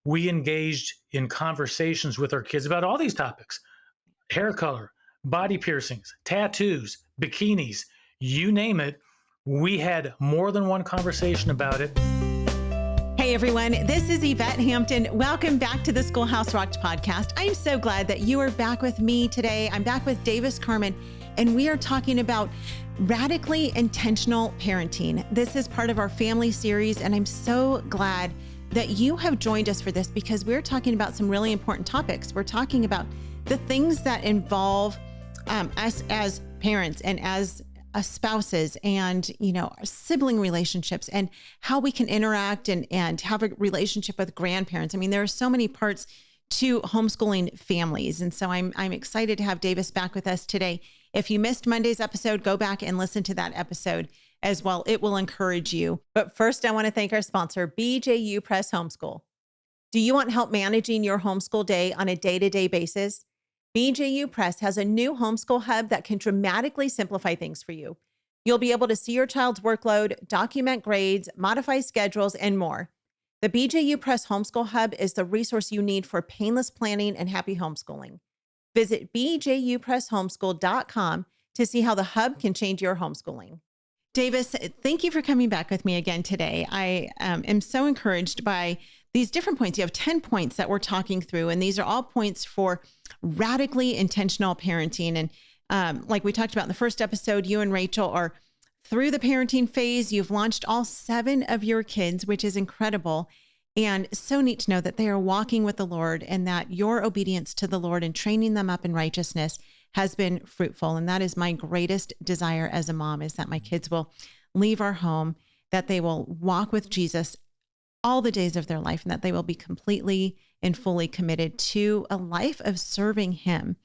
we engaged in conversations with our kids about all these topics: hair color, body piercings, tattoos, bikinis, you name it. We had more than one conversation about it. Hey everyone, this is Yvette Hampton. Welcome back to the Schoolhouse Rocked podcast. I'm so glad that you are back with me today. I'm back with Davis Carman, and we are talking about radically intentional parenting. This is part of our family series, and I'm so glad that you have joined us for this because we're talking about some really important topics. We're talking about the things that involve us as parents and as spouses and, sibling relationships and how we can interact and have a relationship with grandparents. I mean, there are so many parts to homeschooling families. And so I'm excited to have Davis back with us today. If you missed Monday's episode, go back and listen to that episode as well. It will encourage you. But first, I want to thank our sponsor, BJU Press Homeschool. Do you want help managing your homeschool day on a day-to-day basis? BJU Press has a new homeschool hub that can dramatically simplify things for you. You'll be able to see your child's workload, document grades, modify schedules, and more. The BJU Press Homeschool Hub is the resource you need for painless planning and happy homeschooling. Visit bjupresshomeschool.com to see how the hub can change your homeschooling. Davis, thank you for coming back with me again today. I am so encouraged by these different points. You have 10 points that we're talking through, and these are all points for radically intentional parenting. And like we talked about in the first episode, you and Rachael are through the parenting phase. You've launched all 7 of your kids, which is incredible. And so neat to know that they are walking with the Lord and that your obedience to the Lord and training them up in righteousness has been fruitful. And that is my greatest desire as a mom, is that my kids will leave our home, that they will walk with Jesus all the days of their life, and that they will be completely and fully committed to a life of serving Him.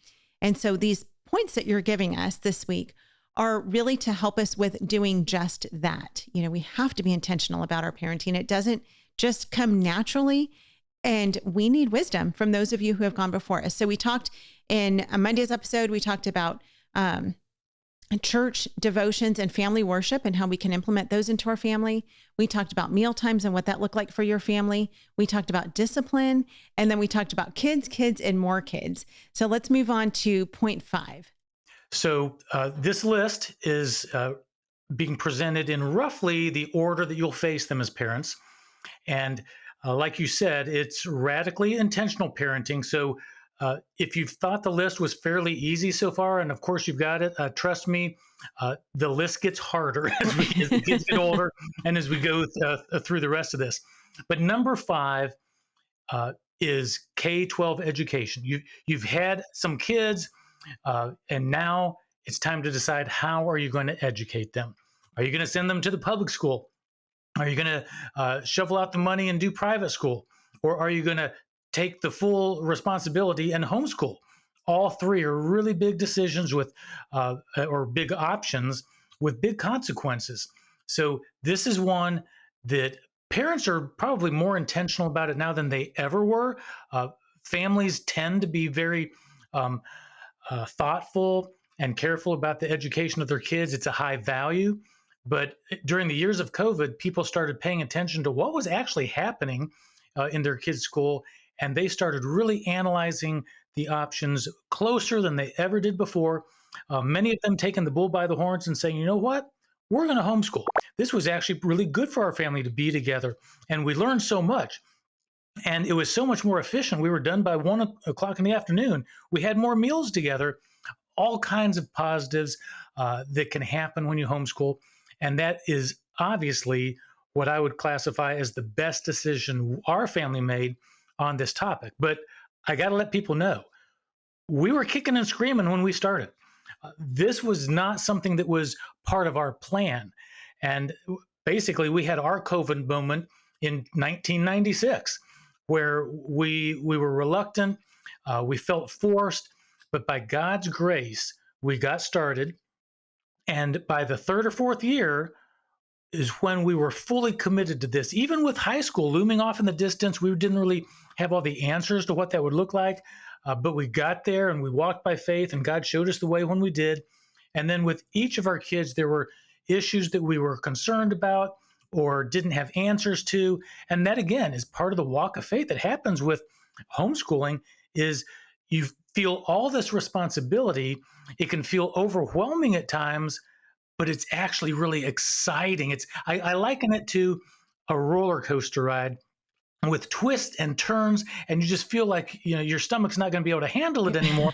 And so these points that you're giving us this week are really to help us with doing just that. We have to be intentional about our parenting. It doesn't just come naturally, and we need wisdom from those of you who have gone before us. So we talked in Monday's episode, we talked about church devotions and family worship and how we can implement those into our family. We talked about meal times and what that looked like for your family. We talked about discipline, and then we talked about kids, and more kids. So let's move on to point 5. So this list is being presented in roughly the order that you'll face them as parents. And like you said, it's radically intentional parenting. So if you've thought the list was fairly easy so far, and of course you've got it, trust me, the list gets harder as the kids get older and as we go through the rest of this. But number 5 is K-12 education. You've had some kids, and now it's time to decide, how are you going to educate them? Are you going to send them to the public school? Are you going to shovel out the money and do private school? Or are you going to take the full responsibility and homeschool? All 3 are really big decisions with, or big options with big consequences. So this is one that parents are probably more intentional about it now than they ever were. Families tend to be very thoughtful and careful about the education of their kids. It's a high value. But during the years of COVID, people started paying attention to what was actually happening in their kids' school. And they started really analyzing the options closer than they ever did before. Many of them taking the bull by the horns and saying, you know what? We're going to homeschool. This was actually really good for our family to be together. And we learned so much. And it was so much more efficient. We were done by 1 o'clock in the afternoon. We had more meals together, all kinds of positives that can happen when you homeschool. And that is obviously what I would classify as the best decision our family made on this topic. But I got to let people know, we were kicking and screaming when we started. This was not something that was part of our plan. And basically, we had our COVID moment in 1996, where we were reluctant, we felt forced, but by God's grace, we got started. And by the 3rd or 4th year is when we were fully committed to this. Even with high school looming off in the distance, we didn't really have all the answers to what that would look like. But we got there and we walked by faith, and God showed us the way when we did. And then with each of our kids, there were issues that we were concerned about or didn't have answers to. And that, again, is part of the walk of faith that happens with homeschooling. Is you feel all this responsibility. It can feel overwhelming at times, but it's actually really exciting. I liken it to a roller coaster ride with twists and turns, and you just feel like your stomach's not going to be able to handle it anymore.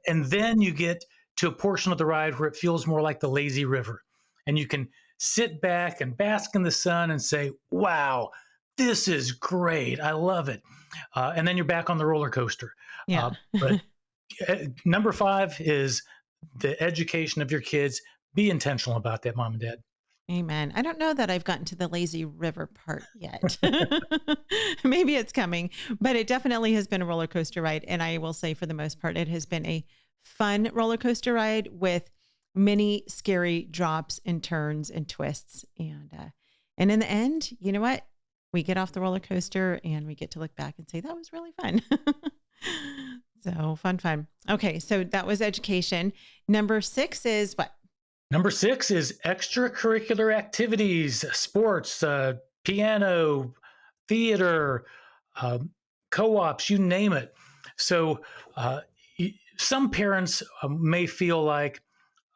And then you get to a portion of the ride where it feels more like the lazy river, and you can sit back and bask in the sun and say, wow, this is great. I love it. And then you're back on the roller coaster. Yeah. But number 5 is the education of your kids. Be intentional about that, mom and dad. Amen. I don't know that I've gotten to the lazy river part yet. Maybe it's coming, but it definitely has been a roller coaster ride. And I will say, for the most part, it has been a fun roller coaster ride with many scary drops and turns and twists. And in the end, you know what? We get off the roller coaster and we get to look back and say, that was really fun. So fun. Okay. So that was education. Number 6 is what? Number 6 is extracurricular activities, sports, piano, theater, co-ops, you name it. So some parents may feel like,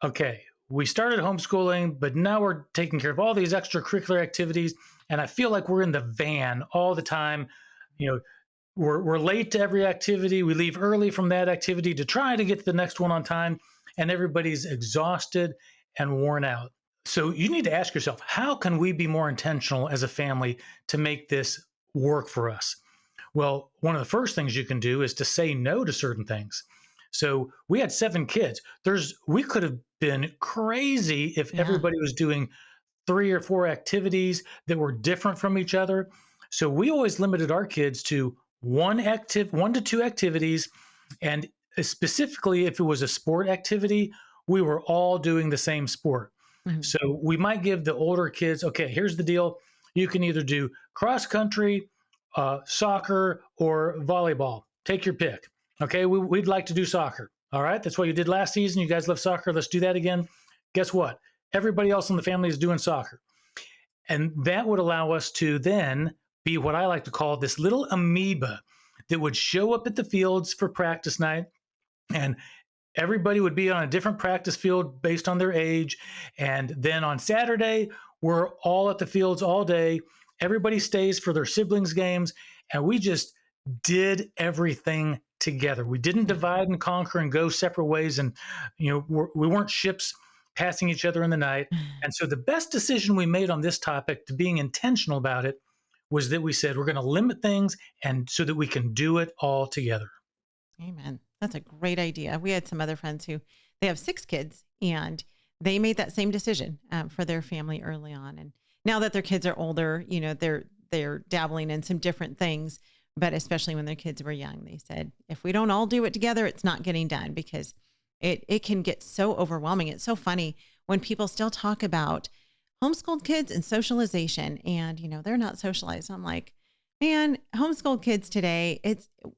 okay, we started homeschooling, but now we're taking care of all these extracurricular activities, and I feel like we're in the van all the time. We're late to every activity. We leave early from that activity to try to get to the next one on time, and everybody's exhausted and worn out. So you need to ask yourself, how can we be more intentional as a family to make this work for us? Well, one of the first things you can do is to say no to certain things. So we had 7 kids. We could have been crazy if everybody was doing 3 or 4 activities that were different from each other. So we always limited our kids to 1 to 2 activities. And specifically, if it was a sport activity, we were all doing the same sport. Mm-hmm. So we might give the older kids, okay, here's the deal. You can either do cross country, soccer, or volleyball. Take your pick. Okay, we'd like to do soccer. All right, that's what you did last season. You guys love soccer. Let's do that again. Guess what? Everybody else in the family is doing soccer. And that would allow us to then be what I like to call this little amoeba that would show up at the fields for practice night, and everybody would be on a different practice field based on their age. And then on Saturday, we're all at the fields all day. Everybody stays for their siblings' games. And we just did everything together. We didn't divide and conquer and go separate ways. And, we weren't ships passing each other in the night. And so the best decision we made on this topic, to being intentional about it, was that we said we're going to limit things, and so that we can do it all together. Amen. That's a great idea. We had some other friends who they have 6 kids, and they made that same decision for their family early on. And now that their kids are older, they're dabbling in some different things. But especially when their kids were young, they said, if we don't all do it together, it's not getting done, because it can get so overwhelming. It's so funny when people still talk about homeschooled kids and socialization, and they're not socialized. I'm like, man, homeschooled kids today,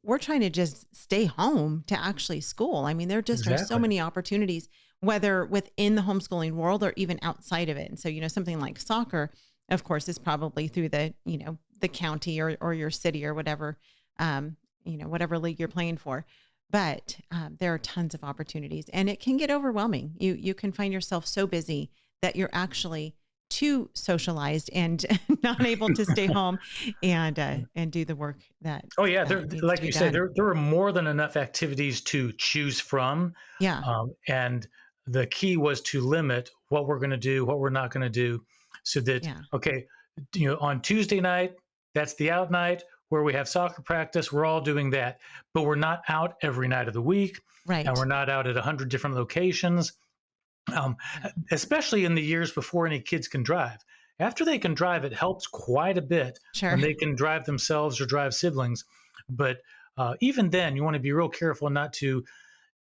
we're trying to just stay home to actually school. I mean, there just are so many opportunities, whether within the homeschooling world or even outside of it. And so, something like soccer, of course, is probably through the county or your city or whatever, whatever league you're playing for. But there are tons of opportunities, and it can get overwhelming. You can find yourself so busy that you're actually too socialized and not able to stay home and do the work that. Oh yeah, like you said, there are more than enough activities to choose from. Yeah, and the key was to limit what we're going to do, what we're not going to do, so that okay, on Tuesday night, that's the out night where we have soccer practice. We're all doing that, but we're not out every night of the week, right? And we're not out at 100 different locations. Especially in the years before any kids can drive. After they can drive, it helps quite a bit when they can drive themselves or drive siblings. But even then, you want to be real careful not to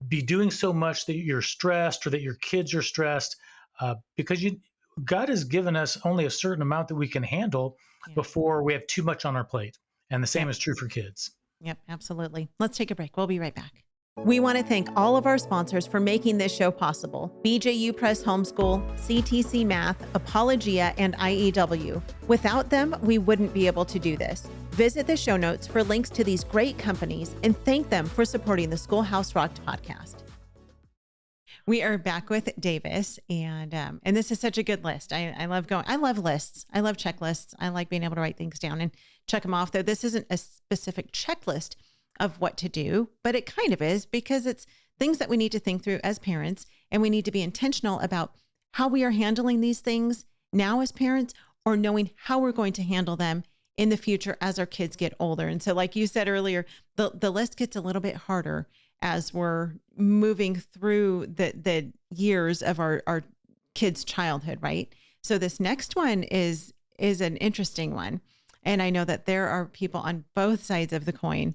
be doing so much that you're stressed or that your kids are stressed, because God has given us only a certain amount that we can handle before we have too much on our plate. And the same is true for kids. Yep, absolutely. Let's take a break. We'll be right back. We want to thank all of our sponsors for making this show possible: BJU Press Homeschool, CTC Math, Apologia, and IEW. Without them, we wouldn't be able to do this. Visit the show notes for links to these great companies and thank them for supporting the Schoolhouse Rocked podcast. We are back with Davis, and this is such a good list. I love lists. I love checklists. I like being able to write things down and check them off, though this isn't a specific checklist of what to do, but it kind of is, because it's things that we need to think through as parents, and we need to be intentional about how we are handling these things now as parents, or knowing how we're going to handle them in the future as our kids get older. And so, like you said earlier, the list gets a little bit harder as we're moving through the years of our kids' childhood, right? So this next one is an interesting one. And I know that there are people on both sides of the coin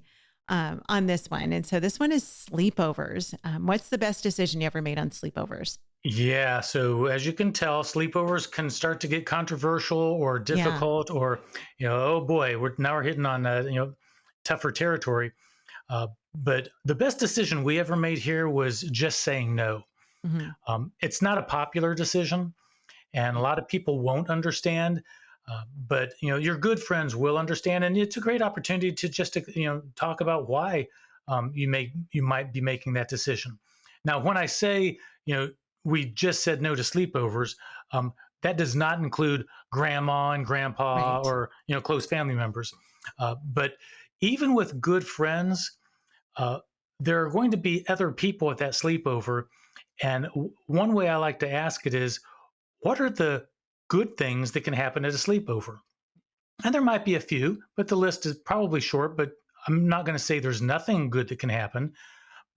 on this one. And so this one is sleepovers. What's the best decision you ever made on sleepovers? Yeah. So as you can tell, sleepovers can start to get controversial or difficult, or, oh boy, we're hitting on, tougher territory. But the best decision we ever made here was just saying no. Mm-hmm. It's not a popular decision, and a lot of people won't understand. But your good friends will understand, and it's a great opportunity to just talk about why you might be making that decision. Now, when I say we just said no to sleepovers, that does not include grandma and grandpa, Right. or close family members. But even with good friends, there are going to be other people at that sleepover. And one way I like to ask it is, what are the good things that can happen at a sleepover? And there might be a few, but the list is probably short, but I'm not going to say there's nothing good that can happen.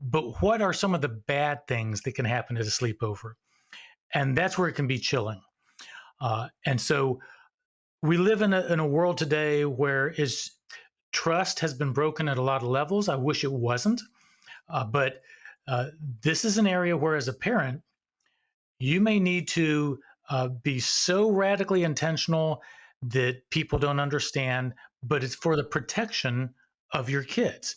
But what are some of the bad things that can happen at a sleepover? And that's where it can be chilling. And so we live in a world today where trust has been broken at a lot of levels. I wish it wasn't. But this is an area where, as a parent, you may need to be so radically intentional that people don't understand, but it's for the protection of your kids.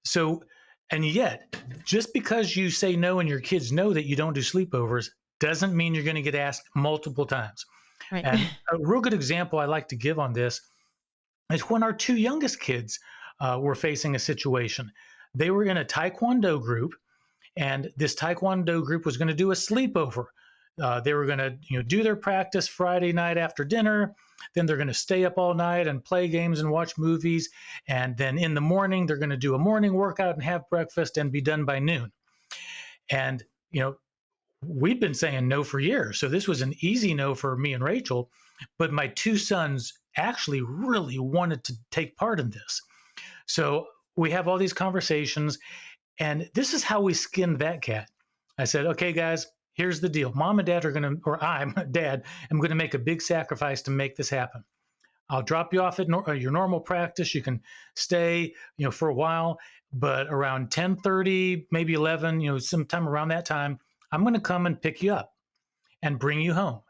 So, and yet, just because you say no and your kids know that you don't do sleepovers doesn't mean you're going to get asked multiple times. Right. And a real good example I like to give on this is when our two youngest kids were facing a situation. They were in a Taekwondo group, and this Taekwondo group was going to do a sleepover. They were going to do their practice Friday night after dinner. Then they're going to stay up all night and play games and watch movies. And then in the morning, they're going to do a morning workout and have breakfast and be done by noon. And, we'd been saying no for years. So this was an easy no for me and Rachael. But my two sons actually really wanted to take part in this. So we have all these conversations. And this is how we skinned that cat. I said, okay, guys, here's the deal. Mom and dad are going to, or I'm dad, I'm going to make a big sacrifice to make this happen. I'll drop you off at your normal practice. You can stay, for a while, but around 10:30, maybe 11, sometime around that time, I'm going to come and pick you up and bring you home.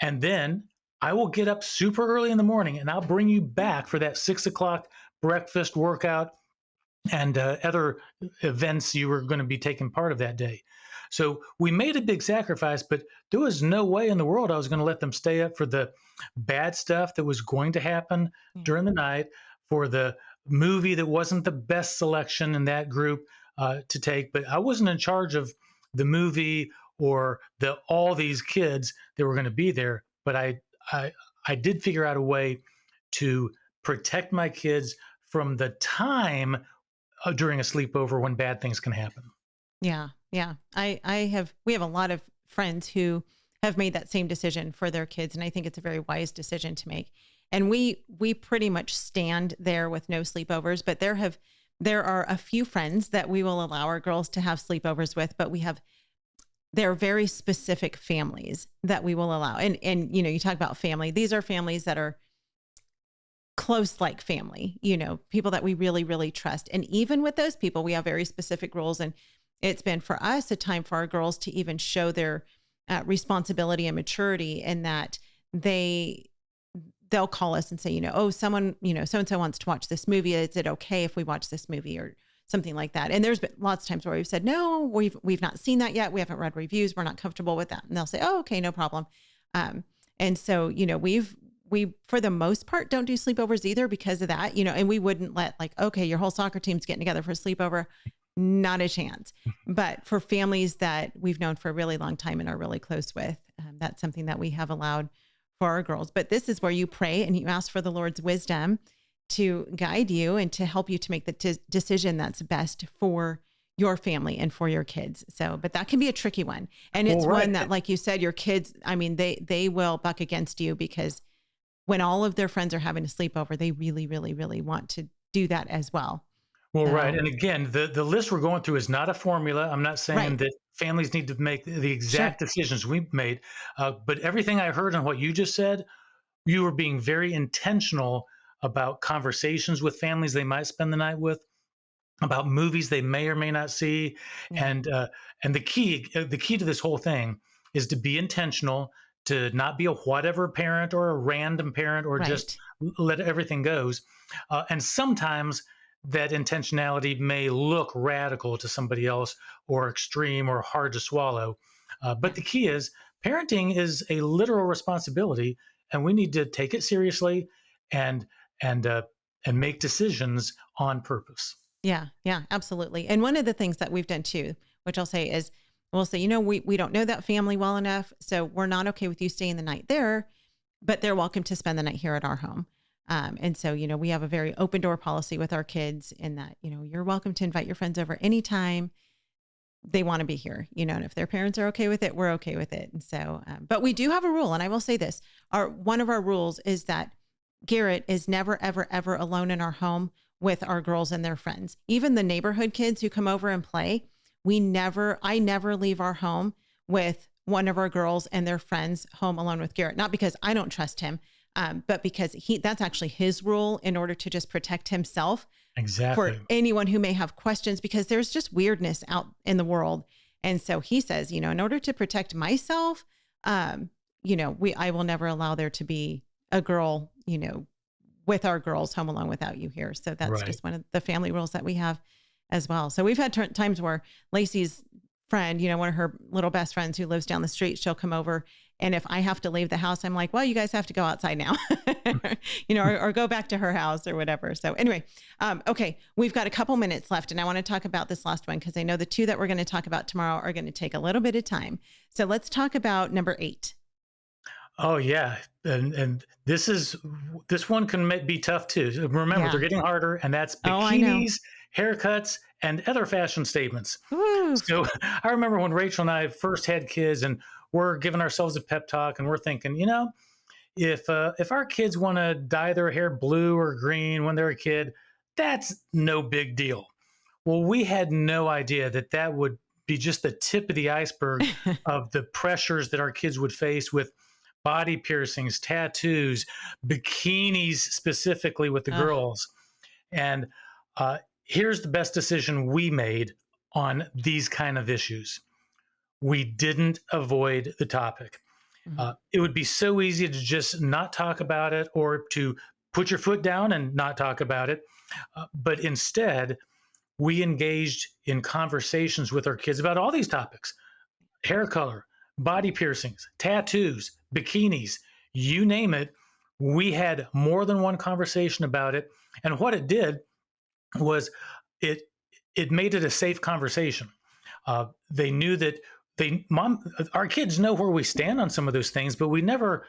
And then I will get up super early in the morning and I'll bring you back for that 6 o'clock breakfast workout and other events you were going to be taking part of that day. So we made a big sacrifice, but there was no way in the world I was going to let them stay up for the bad stuff that was going to happen during the night, for the movie that wasn't the best selection in that group to take. But I wasn't in charge of the movie or all these kids that were going to be there. But I did figure out a way to protect my kids from the time during a sleepover when bad things can happen. Yeah. Yeah. We have a lot of friends who have made that same decision for their kids. And I think it's a very wise decision to make. And we pretty much stand there with no sleepovers, but there are a few friends that we will allow our girls to have sleepovers with, but they're very specific families that we will allow. And, you talk about family. These are families that are close, like family, people that we really, really trust. And even with those people, we have very specific rules. And it's been for us a time for our girls to even show their responsibility and maturity, in that they'll call us and say, oh, someone, so-and-so wants to watch this movie. Is it okay if we watch this movie? Or something like that. And there's been lots of times where we've said, no, we've not seen that yet. We haven't read reviews. We're not comfortable with that. And they'll say, oh, okay, no problem. And so, we, for the most part, don't do sleepovers either because of that, and we wouldn't let like, okay, your whole soccer team's getting together for a sleepover. Not a chance. But for families that we've known for a really long time and are really close with, that's something that we have allowed for our girls. But this is where you pray and you ask for the Lord's wisdom to guide you and to help you to make the decision that's best for your family and for your kids. So, but that can be a tricky one. And it's one that, like you said, your kids, I mean, they will buck against you because when all of their friends are having a sleepover, they really, really, really want to do that as well. Well, So, right. And again, the list we're going through is not a formula. I'm not saying right. that families need to make the exact Sure. decisions we've made. But everything I heard and what you just said, you were being very intentional about conversations with families they might spend the night with, about movies they may or may not see, Yeah. and the key to this whole thing is to be intentional, to not be a whatever parent or a random parent or just Right. let everything goes. And sometimes that intentionality may look radical to somebody else or extreme or hard to swallow. But Yeah. the key is parenting is a literal responsibility, and we need to take it seriously and and uh, and make decisions on purpose. Yeah. Yeah, absolutely. And one of the things that we've done too, which I'll say is we'll say, we don't know that family well enough. So we're not okay with you staying the night there, but they're welcome to spend the night here at our home. And so, we have a very open door policy with our kids in that, you're welcome to invite your friends over anytime they want to be here, and if their parents are okay with it, we're okay with it. And so, but we do have a rule. And I will say this, one of our rules is that Garrett is never, ever, ever alone in our home with our girls and their friends. Even the neighborhood kids who come over and play, I never leave our home with one of our girls and their friends home alone with Garrett. Not because I don't trust him, but because that's actually his rule in order to just protect himself for Exactly. anyone who may have questions, because there's just weirdness out in the world. And so he says, in order to protect myself, I will never allow there to be a girl, with our girls home alone without you here. So that's Right. just one of the family rules that we have as well. So we've had times where Lacey's friend, one of her little best friends who lives down the street, she'll come over. And if I have to leave the house, I'm like, well, you guys have to go outside now, or go back to her house or whatever. So anyway, okay, we've got a couple minutes left and I want to talk about this last one because I know the two that we're going to talk about tomorrow are going to take a little bit of time. So let's talk about number 8. Oh yeah, and this one can be tough too. Remember, Yeah. they're getting harder, and that's Oh, I know. bikinis, haircuts, and other fashion statements. Woo. So I remember when Rachel and I first had kids, and we're giving ourselves a pep talk, and we're thinking, if our kids want to dye their hair blue or green when they're a kid, that's no big deal. Well, we had no idea that that would be just the tip of the iceberg of the pressures that our kids would face with body piercings, tattoos, bikinis, specifically with the Oh, girls. And here's the best decision we made on these kind of issues. We didn't avoid the topic. mhm. It would be so easy to just not talk about it or to put your foot down and not talk about it. But instead, we engaged in conversations with our kids about all these topics: hair color, body piercings, tattoos, bikinis, you name it. We had more than one conversation about it. And what it did was it it made it a safe conversation. They knew that our kids know where we stand on some of those things, but we never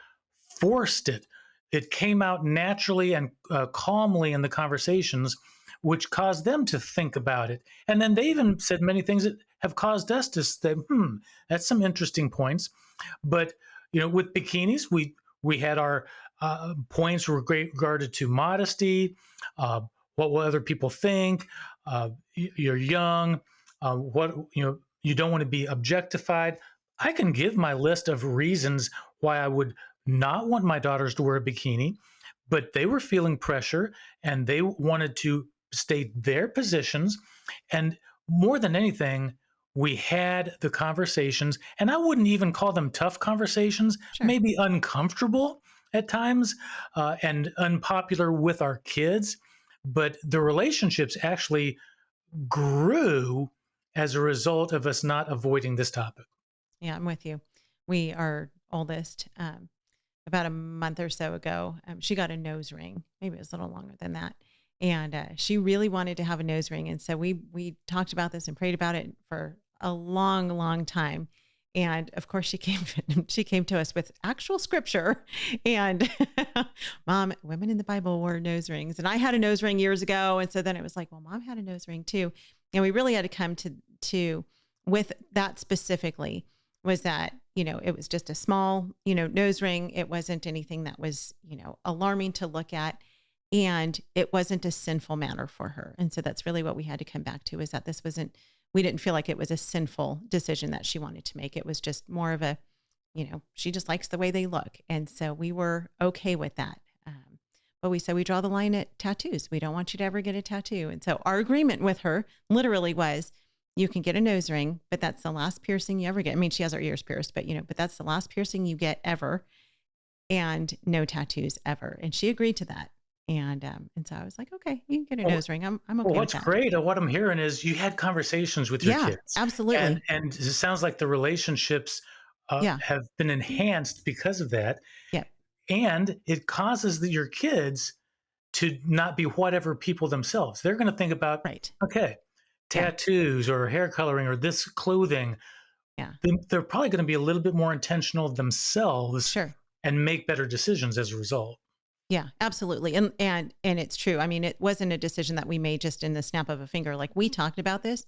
forced it. It came out naturally and calmly in the conversations, which caused them to think about it. And then they even said many things that have caused us to say, that's some interesting points. But with bikinis, we had our points regarded to modesty, what will other people think, you're young, what you don't want to be objectified. I can give my list of reasons why I would not want my daughters to wear a bikini, but they were feeling pressure and they wanted to state their positions. And more than anything, we had the conversations, and I wouldn't even call them tough conversations, Sure. maybe uncomfortable at times, and unpopular with our kids. But the relationships actually grew as a result of us not avoiding this topic. Yeah, I'm with you. Our oldest, about a month or so ago, she got a nose ring. Maybe it was a little longer than that. And she really wanted to have a nose ring. And so we talked about this and prayed about it for a long, long time. And of course she came to us with actual scripture and Mom, women in the Bible wore nose rings. And I had a nose ring years ago. And so then it was like, well, Mom had a nose ring too. And we really had to come to with that specifically was that, it was just a small, nose ring. It wasn't anything that was, alarming to look at. And it wasn't a sinful matter for her. And so that's really what we had to come back to, is that we didn't feel like it was a sinful decision that she wanted to make. It was just more of a, she just likes the way they look. And so we were okay with that. But we said, we draw the line at tattoos. We don't want you to ever get a tattoo. And so our agreement with her literally was, you can get a nose ring, but that's the last piercing you ever get. I mean, she has her ears pierced, but but that's the last piercing you get ever, and no tattoos ever. And she agreed to that. And so I was like, okay, you can get a nose ring. I'm okay with that. What's great, what I'm hearing is you had conversations with your kids. Absolutely. And it sounds like the relationships have been enhanced because of that. Yeah. And it causes your kids to not be whatever people themselves. They're going to think about, okay, tattoos or hair coloring or this clothing. Yeah. They're probably going to be a little bit more intentional themselves. Sure. And make better decisions as a result. Yeah, absolutely. And it's true. I mean, it wasn't a decision that we made just in the snap of a finger. Like, we talked about this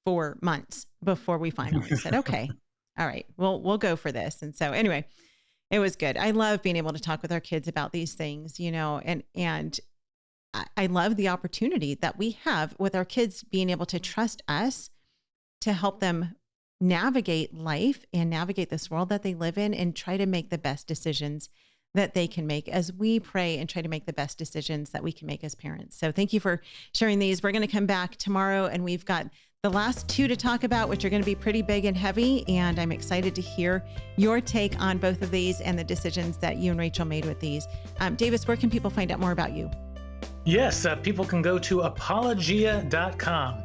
for months before we finally said, okay, all right, we'll go for this. And so anyway, it was good. I love being able to talk with our kids about these things, and I love the opportunity that we have with our kids being able to trust us to help them navigate life and navigate this world that they live in and try to make the best decisions that they can make as we pray and try to make the best decisions that we can make as parents. So thank you for sharing these. We're going to come back tomorrow and we've got the last two to talk about, which are going to be pretty big and heavy. And I'm excited to hear your take on both of these and the decisions that you and Rachael made with these. Davis, where can people find out more about you? Yes, people can go to apologia.com.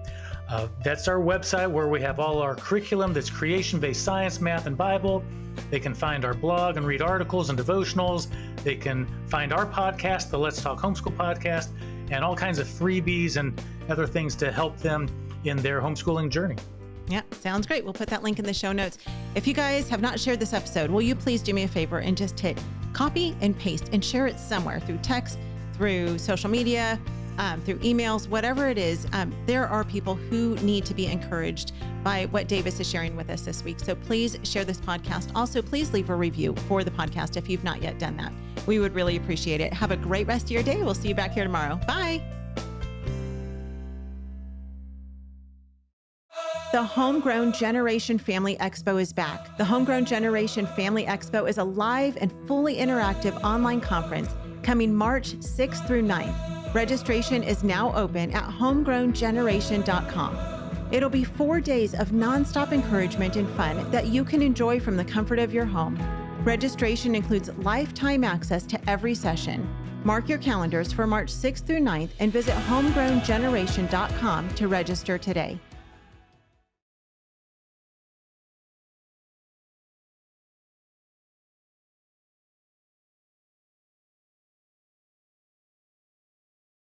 That's our website where we have all our curriculum that's creation-based science, math, and Bible. They can find our blog and read articles and devotionals. They can find our podcast, the Let's Talk Homeschool podcast, and all kinds of freebies and other things to help them in their homeschooling journey. Yeah, sounds great. We'll put that link in the show notes. If you guys have not shared this episode, will you please do me a favor and just hit copy and paste and share it somewhere through text, through social media, through emails, whatever it is. There are people who need to be encouraged by what Davis is sharing with us this week. So please share this podcast. Also, please leave a review for the podcast if you've not yet done that. We would really appreciate it. Have a great rest of your day. We'll see you back here tomorrow. Bye. The Homegrown Generation Family Expo is back. The Homegrown Generation Family Expo is a live and fully interactive online conference coming March 6th through 9th. Registration is now open at homegrowngeneration.com. It'll be 4 days of nonstop encouragement and fun that you can enjoy from the comfort of your home. Registration includes lifetime access to every session. Mark your calendars for March 6th through 9th and visit homegrowngeneration.com to register today.